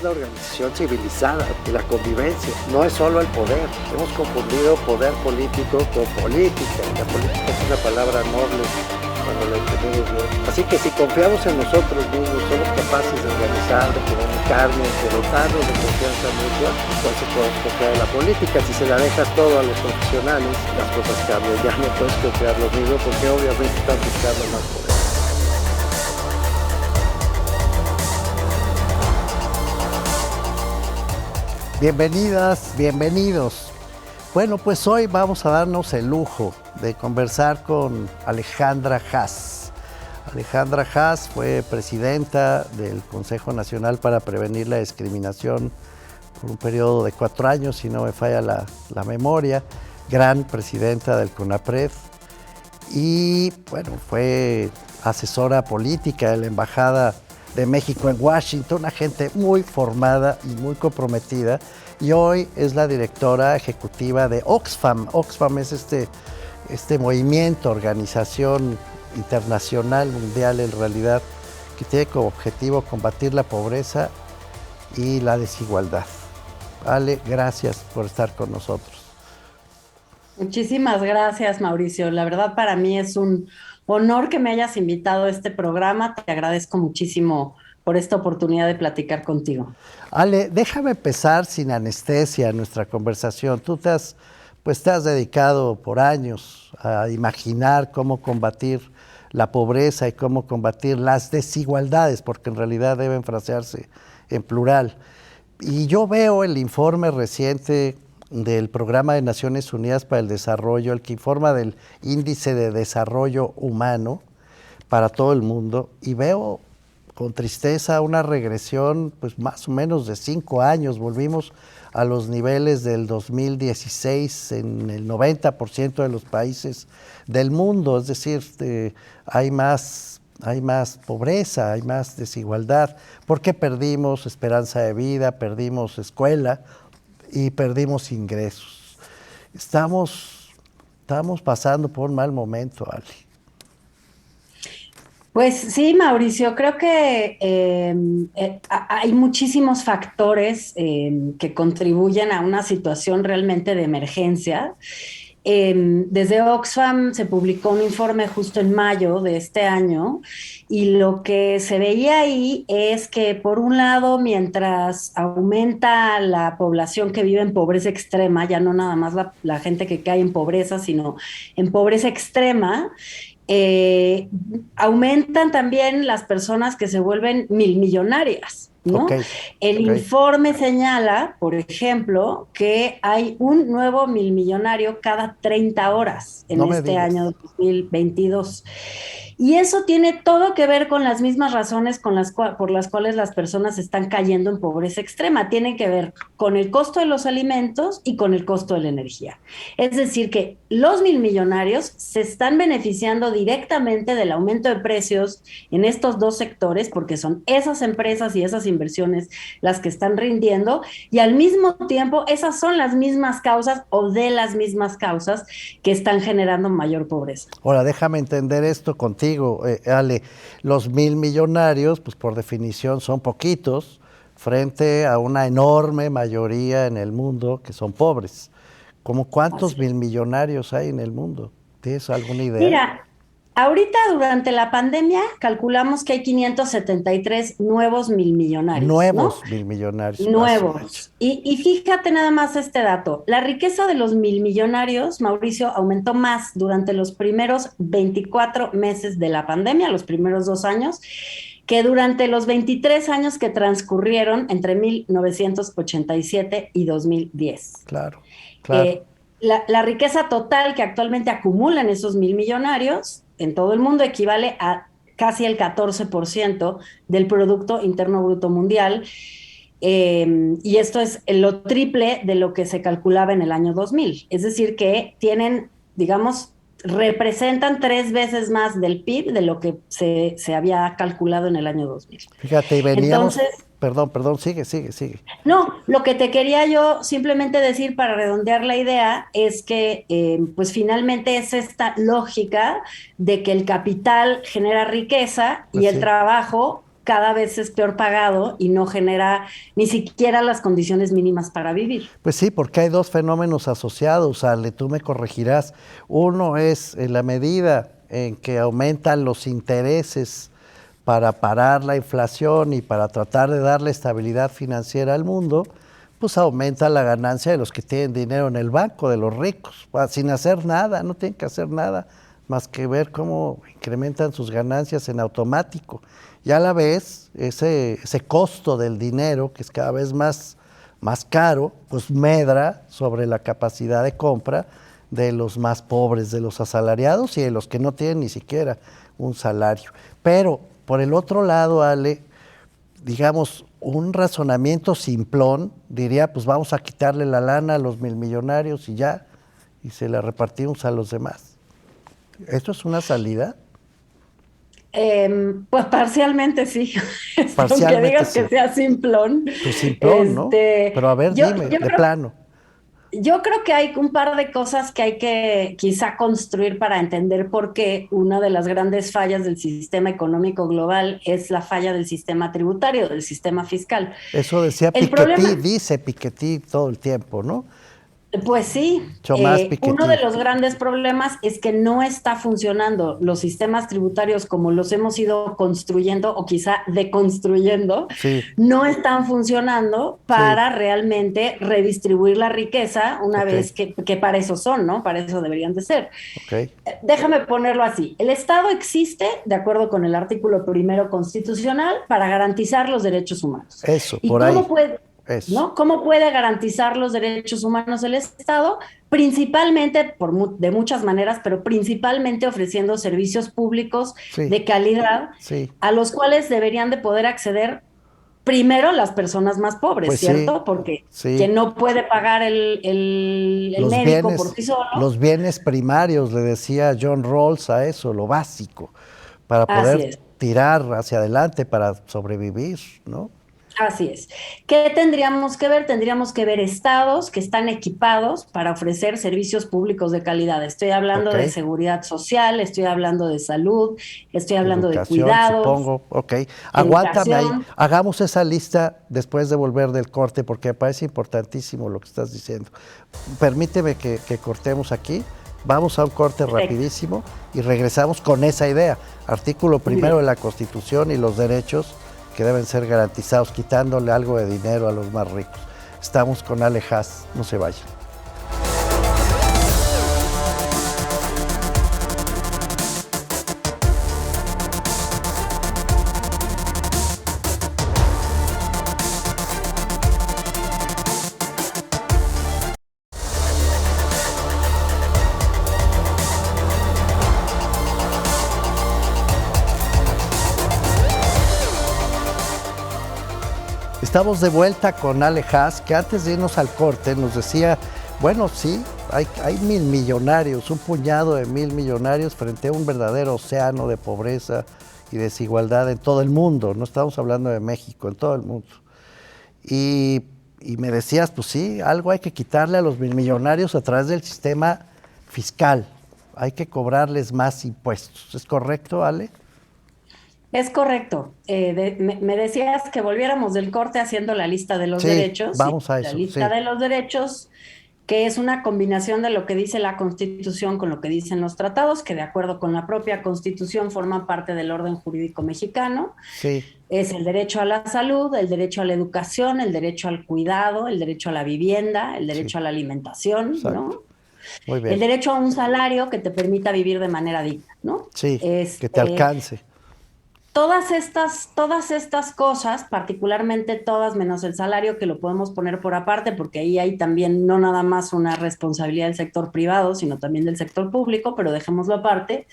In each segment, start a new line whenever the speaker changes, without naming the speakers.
la organización civilizada y la convivencia, no es solo el poder. Hemos confundido poder político con política. La política es una palabra noble cuando la entendemos bien. Así que si confiamos en nosotros mismos, somos capaces de organizar, de comunicarnos, de dotarnos de confianza mutua, entonces podemos confiar en la política. Si se la dejas todo a los profesionales, las cosas cambian. Ya no puedes confiar lo mismo porque obviamente están buscando más poder.
Bienvenidas, bienvenidos. Bueno, pues hoy vamos a darnos el lujo de conversar con Alejandra Haas. Alejandra Haas fue presidenta del Consejo Nacional para Prevenir la Discriminación por un periodo de 4 años, si no me falla la memoria, gran presidenta del CONAPRED y, bueno, fue asesora política de la Embajada de México en Washington, una gente muy formada y muy comprometida, y hoy es la directora ejecutiva de Oxfam. Oxfam es este movimiento, organización internacional, mundial en realidad, que tiene como objetivo combatir la pobreza y la desigualdad. Ale, gracias por estar con nosotros.
Muchísimas gracias, Mauricio. La verdad, para mí es un honor que me hayas invitado a este programa. Te agradezco muchísimo por esta oportunidad de platicar contigo.
Ale, déjame empezar sin anestesia nuestra conversación. Tú te has dedicado por años a imaginar cómo combatir la pobreza y cómo combatir las desigualdades, porque en realidad deben frasearse en plural. Y yo veo el informe reciente del Programa de Naciones Unidas para el Desarrollo, el que informa del Índice de Desarrollo Humano para todo el mundo, y veo con tristeza una regresión pues más o menos de 5 años. Volvimos a los niveles del 2016 en el 90% de los países del mundo, es decir, hay más pobreza, hay más desigualdad, porque perdimos esperanza de vida, perdimos escuela y perdimos ingresos. Estamos pasando por un mal momento, Ali.
Pues sí, Mauricio, creo que hay muchísimos factores que contribuyen a una situación realmente de emergencia. Desde Oxfam se publicó un informe justo en mayo de este año y lo que se veía ahí es que, por un lado, mientras aumenta la población que vive en pobreza extrema, ya no nada más la gente que cae en pobreza, sino en pobreza extrema, aumentan también las personas que se vuelven milmillonarias, ¿no? El informe señala, por ejemplo, que hay un nuevo milmillonario cada 30 horas en este año 2022. Y eso tiene todo que ver con las mismas razones por las cuales las personas están cayendo en pobreza extrema. Tienen que ver con el costo de los alimentos y con el costo de la energía. Es decir, que los milmillonarios se están beneficiando directamente del aumento de precios en estos dos sectores, porque son esas empresas y esas inversiones las que están rindiendo, y al mismo tiempo esas son las mismas causas o de las mismas causas que están generando mayor pobreza.
Ahora, déjame entender esto contigo, Ale. Los milmillonarios, pues por definición son poquitos frente a una enorme mayoría en el mundo que son pobres. ¿Cómo cuántos milmillonarios hay en el mundo? ¿Tienes alguna idea?
Mira, ahorita durante la pandemia calculamos que hay 573 nuevos milmillonarios.
Nuevos, ¿no? Milmillonarios.
Nuevos. Y fíjate nada más este dato. La riqueza de los milmillonarios, Mauricio, aumentó más durante los primeros 24 meses de la pandemia, los primeros 2 años, que durante los 23 años que transcurrieron entre 1987 y 2010.
Claro.
La riqueza total que actualmente acumulan esos milmillonarios en todo el mundo equivale a casi el 14% del Producto Interno Bruto Mundial, y esto es lo triple de lo que se calculaba en el año 2000. Es decir, que tienen, digamos, representan 3 veces más del PIB de lo que se había calculado en el año 2000.
Fíjate, y veníamos... Entonces, perdón, sigue.
No, lo que te quería yo simplemente decir para redondear la idea es que pues finalmente es esta lógica de que el capital genera riqueza y el trabajo cada vez es peor pagado y no genera ni siquiera las condiciones mínimas para vivir.
Pues sí, porque hay dos fenómenos asociados, Ale, tú me corregirás. Uno es en la medida en que aumentan los intereses para parar la inflación y para tratar de darle estabilidad financiera al mundo, pues aumenta la ganancia de los que tienen dinero en el banco, de los ricos, sin hacer nada, no tienen que hacer nada más que ver cómo incrementan sus ganancias en automático. Y a la vez, ese costo del dinero, que es cada vez más caro, pues medra sobre la capacidad de compra de los más pobres, de los asalariados y de los que no tienen ni siquiera un salario. Pero, por el otro lado, Ale, digamos, un razonamiento simplón diría, pues vamos a quitarle la lana a los milmillonarios y ya, y se la repartimos a los demás. ¿Esto es una salida?
Pues parcialmente sí,
Parcialmente
aunque digas
sí.
Que sea simplón.
Pues simplón, ¿no? Pero a ver, dime, de plano.
Yo creo que hay un par de cosas que hay que quizá construir para entender por qué una de las grandes fallas del sistema económico global es la falla del sistema tributario, del sistema fiscal.
Eso decía Piketty, dice Piketty todo el tiempo, ¿no?
Pues sí, uno de los grandes problemas es que no está funcionando los sistemas tributarios como los hemos ido construyendo o quizá deconstruyendo,
sí.
No están funcionando para realmente redistribuir la riqueza una vez que para eso son, ¿no? Para eso deberían de ser. Déjame ponerlo así, el Estado existe, de acuerdo con el artículo 1 constitucional, para garantizar los derechos humanos.
Eso,
¿Y
por
cómo
ahí.
puede? ¿No? ¿Cómo puede garantizar los derechos humanos el Estado? Principalmente, de muchas maneras, pero principalmente ofreciendo servicios públicos de calidad a los cuales deberían de poder acceder primero las personas más pobres,
pues
¿cierto? Porque quien no puede pagar el médico
bienes,
por sí solo.
Los bienes primarios, le decía John Rawls a eso, lo básico, para poder tirar hacia adelante, para sobrevivir, ¿no?
Así es. ¿Qué tendríamos que ver? Tendríamos que ver estados que están equipados para ofrecer servicios públicos de calidad. Estoy hablando de seguridad social, estoy hablando de salud, estoy hablando
educación,
de cuidados.
Supongo, aguántame ahí. Hagamos esa lista después de volver del corte, porque me parece importantísimo lo que estás diciendo. Permíteme que cortemos aquí. Vamos a un corte rapidísimo y regresamos con esa idea. Artículo 1 de la Constitución y los derechos que deben ser garantizados, quitándole algo de dinero a los más ricos. Estamos con Ale Haas, no se vayan. Estamos de vuelta con Ale Haas, que antes de irnos al corte nos decía, bueno, sí, hay milmillonarios, un puñado de milmillonarios frente a un verdadero océano de pobreza y desigualdad en todo el mundo. No estamos hablando de México, en todo el mundo. Y me decías, pues sí, algo hay que quitarle a los milmillonarios a través del sistema fiscal. Hay que cobrarles más impuestos. ¿Es correcto, Ale?
Es correcto. Me decías que volviéramos del corte haciendo la lista de los derechos.
Vamos a eso.
La lista de los derechos, que es una combinación de lo que dice la Constitución con lo que dicen los tratados, que de acuerdo con la propia Constitución forman parte del orden jurídico mexicano.
Sí.
Es el derecho a la salud, el derecho a la educación, el derecho al cuidado, el derecho a la vivienda, el derecho a la alimentación, ¿no?
Muy bien.
El derecho a un salario que te permita vivir de manera digna, ¿no?
Sí, que te alcance.
Todas estas cosas, particularmente todas menos el salario, que lo podemos poner por aparte, porque ahí hay también no nada más una responsabilidad del sector privado, sino también del sector público, pero dejémoslo aparte.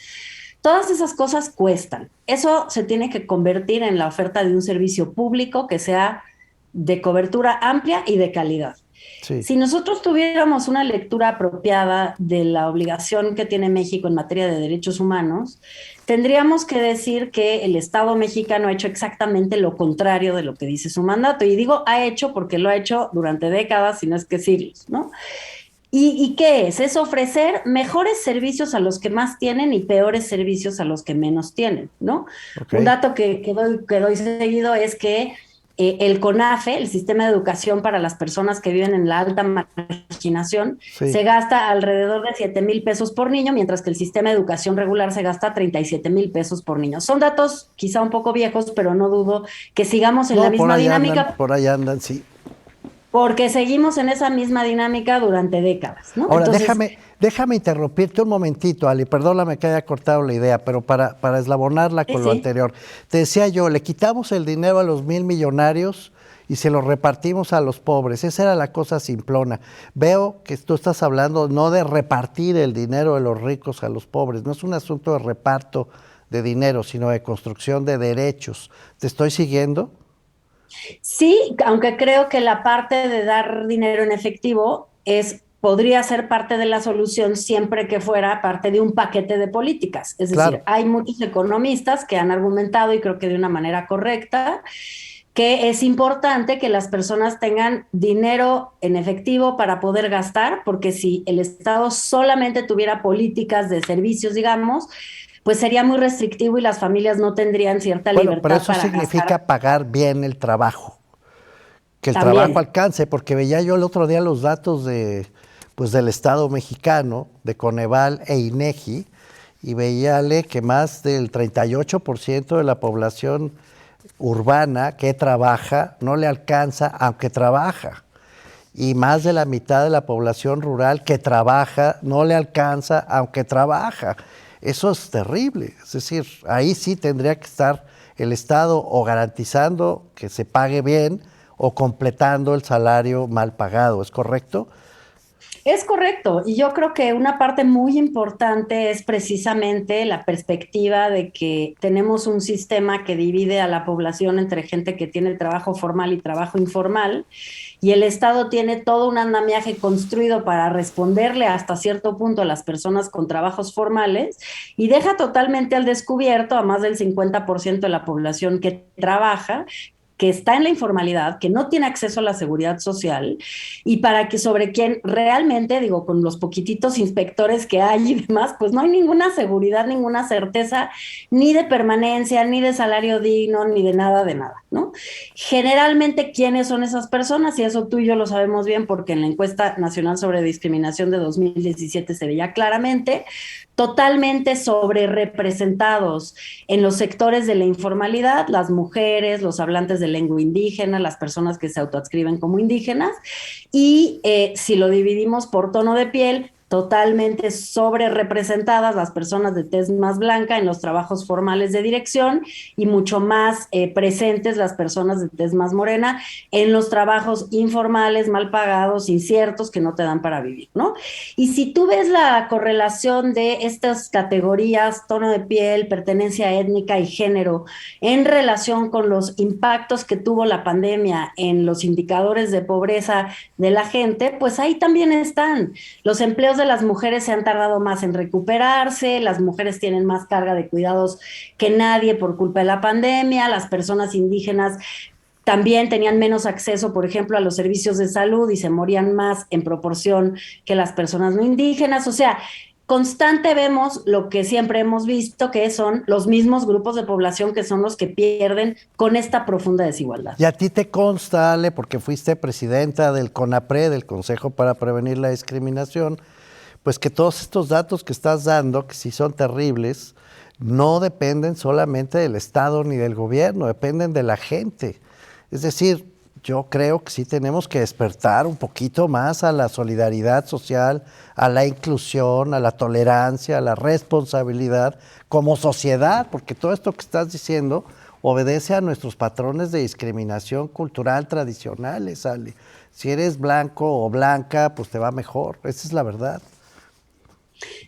Todas esas cosas cuestan. Eso se tiene que convertir en la oferta de un servicio público que sea de cobertura amplia y de calidad. Sí. Si nosotros tuviéramos una lectura apropiada de la obligación que tiene México en materia de derechos humanos, tendríamos que decir que el Estado mexicano ha hecho exactamente lo contrario de lo que dice su mandato. Y digo ha hecho porque lo ha hecho durante décadas, si no es que siglos, ¿no? ¿Y qué es? Es ofrecer mejores servicios a los que más tienen y peores servicios a los que menos tienen, ¿no?
Okay.
Un dato que doy seguido es que el CONAFE, el Sistema de Educación para las Personas que viven en la alta marginación,
sí,
se gasta alrededor de 7,000 pesos por niño, mientras que el sistema de educación regular se gasta 37,000 pesos por niño. Son datos quizá un poco viejos, pero no dudo que sigamos en la misma dinámica.
Por ahí andan, sí.
Porque seguimos en esa misma dinámica durante décadas, ¿no?
Ahora, entonces, déjame interrumpirte un momentito, Ali, perdóname que haya cortado la idea, pero para eslabonarla con lo anterior. Te decía yo, le quitamos el dinero a los 1,000 millonarios y se lo repartimos a los pobres. Esa era la cosa simplona. Veo que tú estás hablando no de repartir el dinero de los ricos a los pobres, no es un asunto de reparto de dinero, sino de construcción de derechos. ¿Te estoy siguiendo?
Sí, aunque creo que la parte de dar dinero en efectivo podría ser parte de la solución siempre que fuera parte de un paquete de políticas. Es decir, hay muchos economistas que han argumentado, y creo que de una manera correcta, que es importante que las personas tengan dinero en efectivo para poder gastar, porque si el Estado solamente tuviera políticas de servicios, digamos, pues sería muy restrictivo y las familias no tendrían cierta libertad.
Pero eso significa pagar bien el trabajo, que el
También.
trabajo alcance, porque veía yo el otro día los datos del Estado mexicano, de Coneval e INEGI, y veíale que más del 38% de la población urbana que trabaja no le alcanza aunque trabaja, y más de la mitad de la población rural que trabaja no le alcanza aunque trabaja. Eso es terrible, es decir, ahí sí tendría que estar el Estado o garantizando que se pague bien o completando el salario mal pagado, ¿es correcto?
Es correcto, y yo creo que una parte muy importante es precisamente la perspectiva de que tenemos un sistema que divide a la población entre gente que tiene trabajo formal y trabajo informal, y el Estado tiene todo un andamiaje construido para responderle hasta cierto punto a las personas con trabajos formales y deja totalmente al descubierto a más del 50% de la población que trabaja, que está en la informalidad, que no tiene acceso a la seguridad social, y para que sobre quien realmente, digo, con los poquititos inspectores que hay y demás, pues no hay ninguna seguridad, ninguna certeza, ni de permanencia, ni de salario digno, ni de nada, ¿no? Generalmente, ¿quiénes son esas personas? Y eso tú y yo lo sabemos bien porque en la encuesta nacional sobre discriminación de 2017 se veía claramente, totalmente sobre representados en los sectores de la informalidad, las mujeres, los hablantes de lengua indígena, las personas que se autoadscriben como indígenas, y si lo dividimos por tono de piel, totalmente sobre representadas las personas de tez más blanca en los trabajos formales de dirección y mucho más presentes las personas de tez más morena en los trabajos informales, mal pagados, inciertos, que no te dan para vivir, ¿no? Y si tú ves la correlación de estas categorías, tono de piel, pertenencia étnica y género, en relación con los impactos que tuvo la pandemia en los indicadores de pobreza de la gente, pues ahí también están. Los empleos de las mujeres se han tardado más en recuperarse, las mujeres tienen más carga de cuidados que nadie por culpa de la pandemia, las personas indígenas también tenían menos acceso, por ejemplo, a los servicios de salud y se morían más en proporción que las personas no indígenas. O sea, constante vemos lo que siempre hemos visto, que son los mismos grupos de población que son los que pierden con esta profunda desigualdad.
Y a ti te consta, Ale, porque fuiste presidenta del CONAPRED, del Consejo para Prevenir la Discriminación, pues que todos estos datos que estás dando, que sí son terribles, no dependen solamente del Estado ni del gobierno, dependen de la gente. Es decir, yo creo que sí tenemos que despertar un poquito más a la solidaridad social, a la inclusión, a la tolerancia, a la responsabilidad como sociedad, porque todo esto que estás diciendo obedece a nuestros patrones de discriminación cultural tradicionales, Ale. Si eres blanco o blanca, pues te va mejor, esa es la verdad.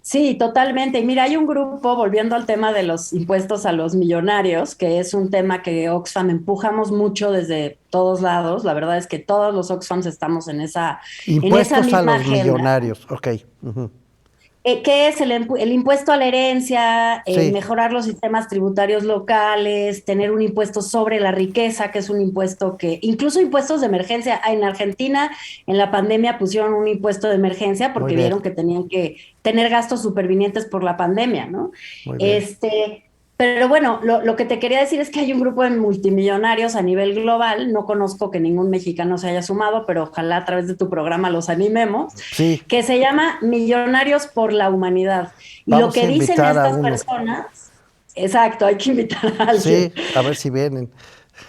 Sí, totalmente. Y mira, hay un grupo, volviendo al tema de los impuestos a los millonarios, que es un tema que Oxfam empujamos mucho desde todos lados. La verdad es que todos los Oxfams estamos en esa
Impuestos
misma
a los
agenda.
millonarios, ok.
¿Qué es el impuesto a la herencia?
Sí,
Mejorar los sistemas tributarios locales, tener un impuesto sobre la riqueza, que es un impuesto que, incluso impuestos de emergencia. En Argentina, en la pandemia pusieron un impuesto de emergencia
muy
porque
bien,
vieron que tenían que tener gastos supervinientes por la pandemia, ¿no?
muy bien.
Pero bueno, lo que te quería decir es que hay un grupo de multimillonarios a nivel global, no conozco que ningún mexicano se haya sumado, pero ojalá a través de tu programa los animemos,
Sí,
que se llama Millonarios por la Humanidad. Y lo
vamos a
que dicen
invitar a
estas
uno.
personas, exacto, hay que invitar a alguien.
Sí, a ver si vienen.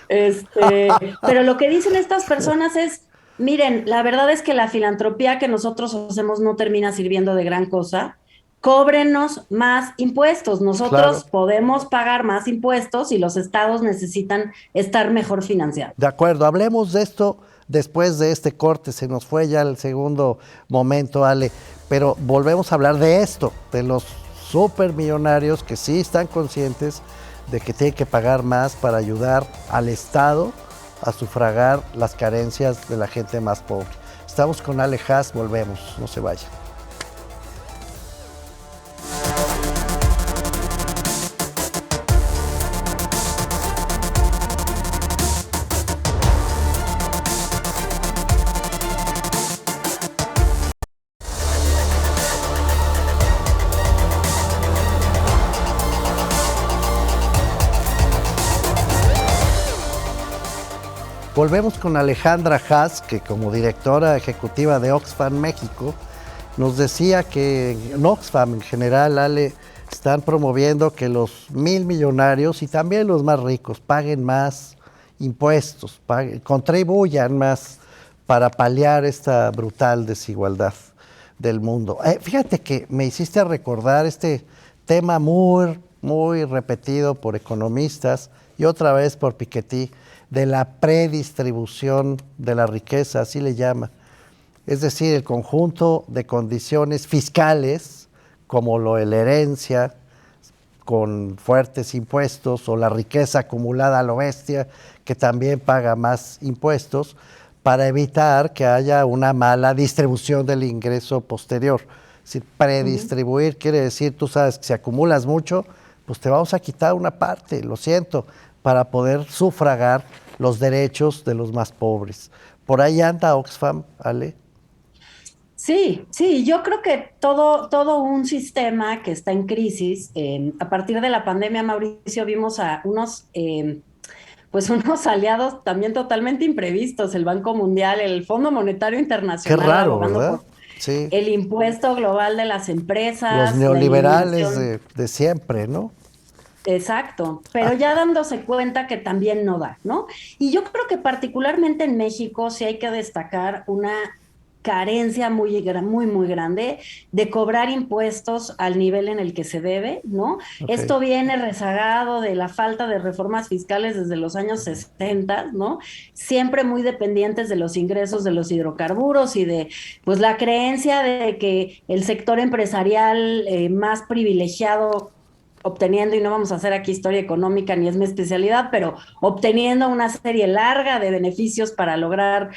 Pero lo que dicen estas personas es, miren, la verdad es que la filantropía que nosotros hacemos no termina sirviendo de gran cosa. Cóbrenos más impuestos.
Claro,
Nosotros podemos pagar más impuestos y los estados necesitan estar mejor financiados.
de acuerdo. Hablemos de esto después de este corte. Se nos fue ya el segundo momento, Ale. Pero volvemos a hablar de esto, de los supermillonarios que sí están conscientes de que tienen que pagar más para ayudar al Estado a sufragar las carencias de la gente más pobre. Estamos con Ale Haas, volvemos, no se vayan. Volvemos con Alejandra Haas, que como directora ejecutiva de Oxfam México, nos decía que en Oxfam en general, Ale, están promoviendo que los 1,000 millonarios y también los más ricos paguen más impuestos, contribuyan más para paliar esta brutal desigualdad del mundo. Fíjate que me hiciste recordar este tema muy, muy repetido por economistas y otra vez por Piketty, de la predistribución de la riqueza, así le llama. Es decir, el conjunto de condiciones fiscales, como lo de la herencia, con fuertes impuestos, o la riqueza acumulada a lo bestia, que también paga más impuestos, para evitar que haya una mala distribución del ingreso posterior. Es decir, predistribuir quiere decir, tú sabes que si acumulas mucho, pues te vamos a quitar una parte, lo siento, para poder sufragar los derechos de los más pobres. Por ahí anda Oxfam, Ale.
Sí, sí, yo creo que todo un sistema que está en crisis, a partir de la pandemia, Mauricio, vimos a pues unos aliados también totalmente imprevistos, el Banco Mundial, el Fondo Monetario
Qué
Internacional
raro,
abogando
¿verdad?
por
Sí.
el impuesto global de las
Los
empresas, la
neoliberales
eliminación.
de siempre, ¿no?
Exacto, pero ya dándose cuenta que también no da, ¿no? Y yo creo que particularmente en México sí hay que destacar una carencia muy grande de cobrar impuestos al nivel en el que se debe, ¿no?
Ok.
Esto viene rezagado de la falta de reformas fiscales desde los años 60, ¿no? Siempre muy dependientes de los ingresos de los hidrocarburos y de, pues, la creencia de que el sector empresarial más privilegiado obteniendo, y no vamos a hacer aquí historia económica ni es mi especialidad, pero obteniendo una serie larga de beneficios para lograr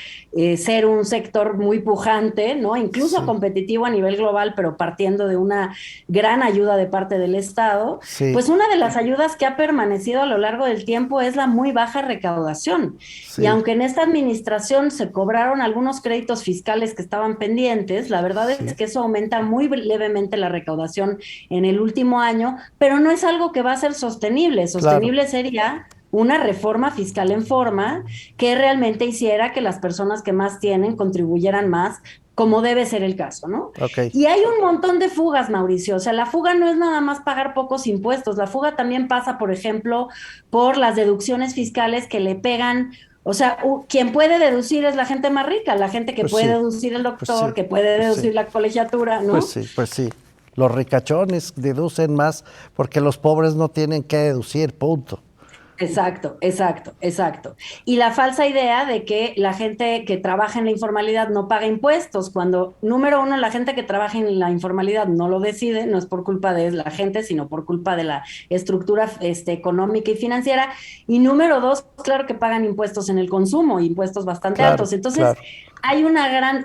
ser un sector muy pujante, ¿no? Incluso
Sí,
competitivo a nivel global, pero partiendo de una gran ayuda de parte del Estado,
sí,
pues una de las ayudas que ha permanecido a lo largo del tiempo es la muy baja recaudación. Y
sí,
aunque en esta administración se cobraron algunos créditos fiscales que estaban pendientes, la verdad es
sí,
que eso aumenta muy levemente la recaudación en el último año, pero no es algo que va a ser sostenible.
claro.
Sostenible sería una reforma fiscal en forma que realmente hiciera que las personas que más tienen contribuyeran más, como debe ser el caso, ¿no?
Ok,
Y hay un montón de fugas, Mauricio. O sea, la fuga no es nada más pagar pocos impuestos. La fuga también pasa, por ejemplo, por las deducciones fiscales que le pegan. O sea, quien puede deducir es la gente más rica, la gente que
pues
puede
sí,
deducir el
pues sí,
doctor, que puede
pues sí,
deducir la colegiatura,
pues
¿no?
sí, pues sí. Los ricachones deducen más porque los pobres no tienen que deducir, punto.
Exacto, exacto, exacto. Y la falsa idea de que la gente que trabaja en la informalidad no paga impuestos, cuando, número uno, la gente que trabaja en la informalidad no lo decide, no es por culpa de la gente, sino por culpa de la estructura económica y financiera. Y número dos, claro que pagan impuestos en el consumo, impuestos bastante
Claro,
altos. Entonces,
claro.
hay una gran,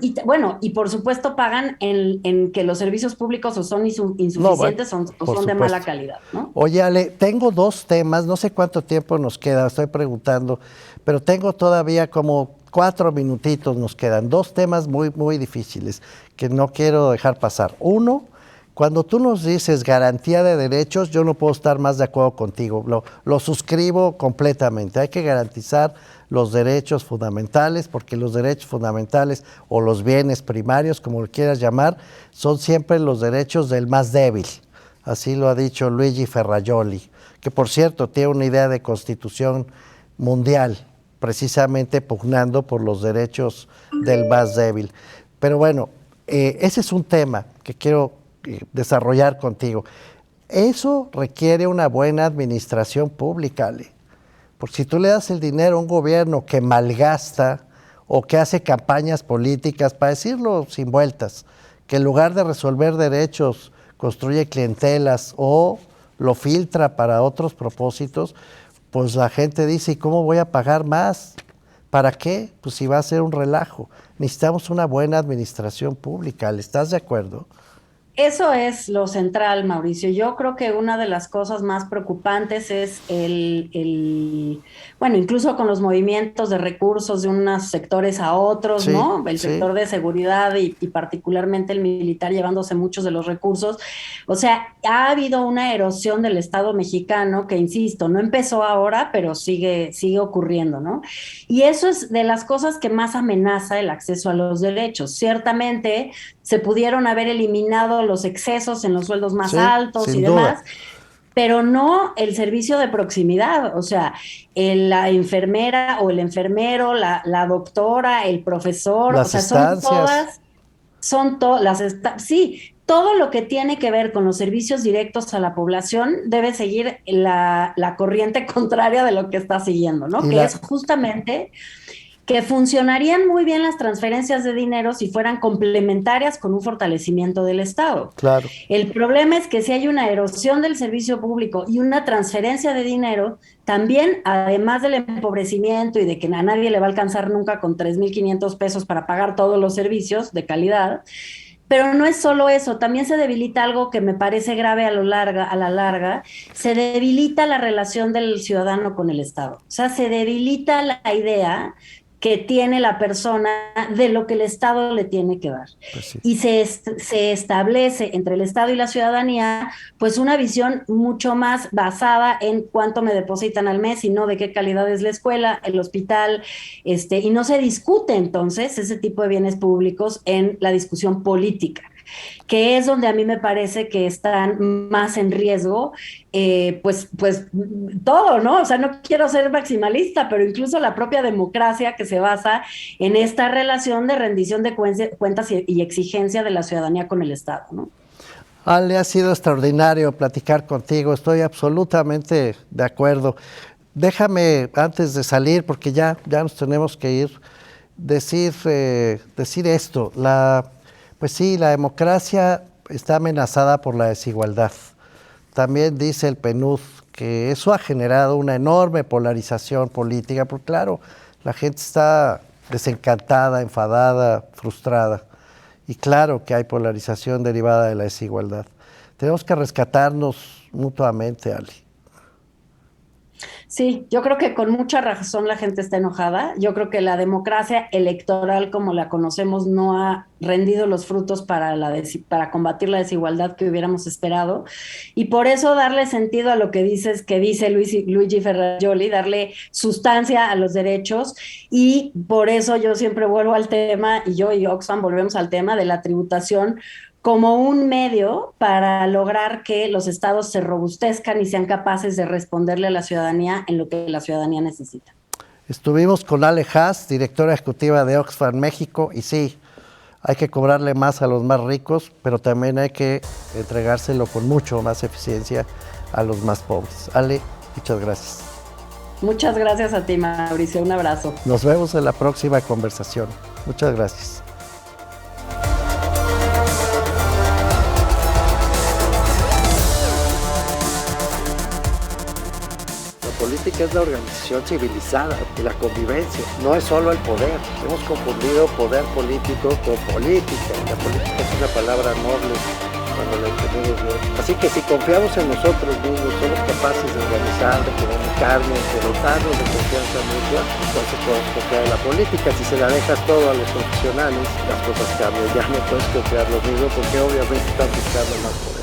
y por supuesto pagan en que los servicios públicos o son insuficientes o son de mala calidad, ¿no?
Oye, Ale, tengo 2 temas, no sé cuánto tiempo nos queda, estoy preguntando, pero tengo todavía como 4 minutitos nos quedan. 2 temas muy, muy difíciles que no quiero dejar pasar. Uno, cuando tú nos dices garantía de derechos, yo no puedo estar más de acuerdo contigo, lo suscribo completamente. Hay que garantizar los derechos fundamentales, porque los derechos fundamentales o los bienes primarios, como lo quieras llamar, son siempre los derechos del más débil. Así lo ha dicho Luigi Ferrajoli, que por cierto tiene una idea de constitución mundial, precisamente pugnando por los derechos del más débil. Pero bueno, ese es un tema que quiero desarrollar contigo. Eso requiere una buena administración pública, Ale. Porque si tú le das el dinero a un gobierno que malgasta o que hace campañas políticas, para decirlo sin vueltas, que en lugar de resolver derechos construye clientelas o lo filtra para otros propósitos, pues la gente dice, ¿y cómo voy a pagar más? ¿Para qué? Pues si va a ser un relajo. Necesitamos una buena administración pública. ¿Estás de acuerdo?
Eso es lo central, Mauricio. Yo creo que una de las cosas más preocupantes es bueno, incluso con los movimientos de recursos de unos sectores a otros, sí, ¿no? El sector de seguridad y particularmente el militar llevándose muchos de los recursos. O sea, ha habido una erosión del Estado mexicano que, insisto, no empezó ahora, pero sigue ocurriendo, ¿no? Y eso es de las cosas que más amenaza el acceso a los derechos. Ciertamente se pudieron haber eliminado los excesos en los sueldos más altos y demás, pero no el servicio de proximidad, o sea, la enfermera o el enfermero, la doctora, el profesor,
las
o sea,
estancias.
Sí, todo lo que tiene que ver con los servicios directos a la población debe seguir la corriente contraria de lo que está siguiendo, ¿no? Que es justamente que funcionarían muy bien las transferencias de dinero si fueran complementarias con un fortalecimiento del Estado.
Claro.
El problema es que si hay una erosión del servicio público y una transferencia de dinero, también, además del empobrecimiento y de que a nadie le va a alcanzar nunca con 3,500 pesos para pagar todos los servicios de calidad, pero no es solo eso, también se debilita algo que me parece grave a la larga, se debilita la relación del ciudadano con el Estado. O sea, se debilita la idea que tiene la persona de lo que el Estado le tiene que dar. Pues sí. Y se establece entre el Estado y la ciudadanía pues una visión mucho más basada en cuánto me depositan al mes y no de qué calidad es la escuela, el hospital, y no se discute entonces ese tipo de bienes públicos en la discusión política, que es donde a mí me parece que están más en riesgo, pues todo, ¿no? O sea, no quiero ser maximalista, pero incluso la propia democracia que se basa en esta relación de rendición de cuentas y exigencia de la ciudadanía con el Estado, ¿no?
Ale, ha sido extraordinario platicar contigo, estoy absolutamente de acuerdo. Déjame, antes de salir, porque ya nos tenemos que ir, decir esto, pues sí, la democracia está amenazada por la desigualdad. También dice el PNUD que eso ha generado una enorme polarización política, porque claro, la gente está desencantada, enfadada, frustrada. Y claro que hay polarización derivada de la desigualdad. Tenemos que rescatarnos mutuamente, Ali.
Sí, yo creo que con mucha razón la gente está enojada. Yo creo que la democracia electoral como la conocemos no ha rendido los frutos para combatir la desigualdad que hubiéramos esperado. Y por eso darle sentido a lo que dice Luigi Ferrajoli, darle sustancia a los derechos. Y por eso yo siempre vuelvo al tema, y yo y Oxfam volvemos al tema de la tributación como un medio para lograr que los estados se robustezcan y sean capaces de responderle a la ciudadanía en lo que la ciudadanía necesita.
Estuvimos con Ale Haas, directora ejecutiva de Oxfam México, y sí, hay que cobrarle más a los más ricos, pero también hay que entregárselo con mucho más eficiencia a los más pobres. Ale, muchas gracias.
Muchas gracias a ti, Mauricio. Un abrazo.
Nos vemos en la próxima conversación. Muchas gracias.
política es la organización civilizada y la convivencia, no es solo el poder. Hemos confundido poder político con política. La política es una palabra noble cuando la entendemos bien. Así que si confiamos en nosotros mismos, somos capaces de organizar, de comunicarnos, de dotarnos de confianza mutua, entonces podemos confiar en la política. Si se la dejas todo a los profesionales, las cosas cambian. Ya no puedes confiar lo mismo porque obviamente están buscando más poder.